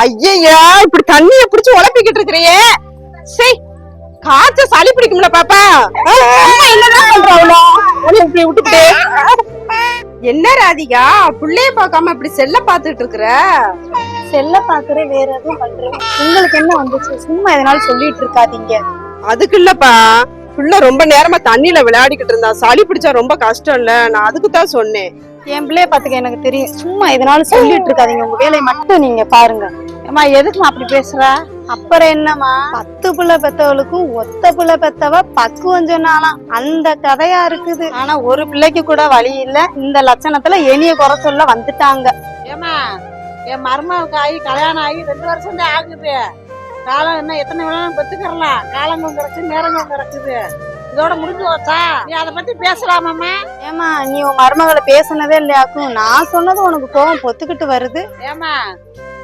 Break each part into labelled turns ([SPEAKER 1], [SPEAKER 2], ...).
[SPEAKER 1] ஐயா இப்படி தண்ணிய புடிச்சு உழப்பிக்கிட்டு இருக்கிறியே. சரி காய்ச்ச சளி பிடிக்கும்ல பாப்பா. என்னதான் பண்றாவுல இப்படி விட்டுக்கிட்டு. என்ன ராதிகா புள்ளைய பார்க்காம இப்படி செல்ல பாத்துட்டு இருக்கிற?
[SPEAKER 2] செல்ல பாக்குறேன், வேற எதுவும் பண்றேன். உங்களுக்கு என்ன வந்துச்சு? சும்மா எதனால சொல்லிட்டு இருக்காதீங்க.
[SPEAKER 1] அதுக்கு இல்லப்பா, புள்ள ரொம்ப நேரமா தண்ணியில விளையாடிக்கிட்டு இருந்தா, சளி பிடிச்சா ரொம்ப கஷ்டம் இல்ல, நான் அதுக்கு தான் சொன்னேன்.
[SPEAKER 2] என் பிள்ளைய பாத்துக்க எனக்கு தெரியும். சும்மா எதனால சொல்லிட்டு இருக்காதீங்க. உங்க வேலையை மட்டும் நீங்க பாருங்க.
[SPEAKER 3] ஏமா எதுக்குமா அப்படி பேசுற?
[SPEAKER 2] அப்புறம் என்னமா, 10 புள்ள பெத்தவளுக்கும் ஒத்த புள்ள பெத்தவ பக்குவம் சொன்னாலாம், அந்த கதையா இருக்குது. ஆனா ஒரு பிள்ளைக்கு கூட வழி இல்ல. இந்த லட்சணத்துல எனிய குறை சொல்ல வந்துட்டாங்க.
[SPEAKER 3] ஏமா என் மருமவுக்கு ஆகி கல்யாணம் ஆகி 2 வருஷம் தான் ஆகுது. காலம் என்ன எத்தனை வேணாலும் பெத்துக்கிறலாம். காலங்களும் கிடக்கு, நேரங்களும் கிடக்குது. இதோட முடிஞ்சு வச்சா நீ அதை பத்தி பேசலாமாம்மா?
[SPEAKER 2] ஏமா நீ உன் மருமகளை பேசுனதே இல்லையாக்கும்? நான் சொன்னது உனக்கு கோவம் பொத்துக்கிட்டு வருது.
[SPEAKER 3] ஏமா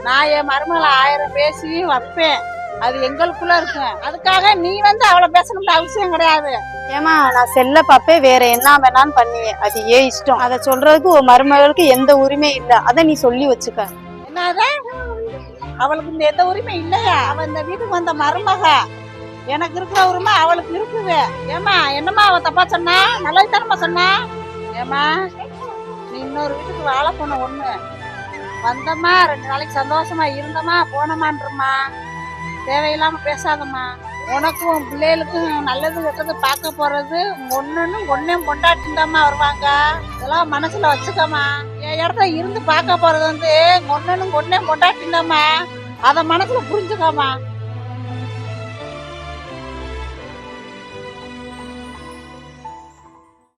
[SPEAKER 3] நான் என் மருமகளை 1000 பேசி வைப்பேன், அது எங்களுக்குள்ள இருக்கும். அதுக்காக நீ வந்து அவளை பேசணும்னு அவசியம் கிடையாது.
[SPEAKER 2] ஏமா நான் செல்ல பாப்பே, வேற என்ன வேணான்னு பண்ணுவேன், அது ஏன் இஷ்டம். அதை சொல்றதுக்கு உன் மருமகளுக்கு எந்த உரிமை இல்ல. அதை நீ சொல்லி வச்சுக்க.
[SPEAKER 3] என்னது? அவளுக்கு இந்த எந்த உரிமை இல்லையா? அவ இந்த வீட்டுக்கு வந்த மருமக, எனக்கு இருக்கிற உரிமை அவளுக்கு இருக்குது. ஏமா என்னம்மா அவ தப்பா சொன்னா? நல்லதுதானமா சொன்னா? ஏமா நீ இன்னொரு வீட்டுக்கு வாழ போன ஒண்ணு வந்தம்மா, 2 நாளைக்கு சந்தோஷமா இருந்தம்மா போனமான்றம்மா. தேவையில்லாம பேசாதம்மா. உனக்கும் உன் பிள்ளைகளுக்கும் நல்லது கெட்டது பார்க்க போறது ஒன்னும் கொண்டாட்டிந்தாம்மா வருவாங்க. இதெல்லாம் மனசுல வச்சுக்கம்மா. என் இடத்துல இருந்து பார்க்க போறது வந்து ஒன்னும் கொண்டாட்டிந்தாம்மா. அத மனசுல புரிஞ்சுக்காமா.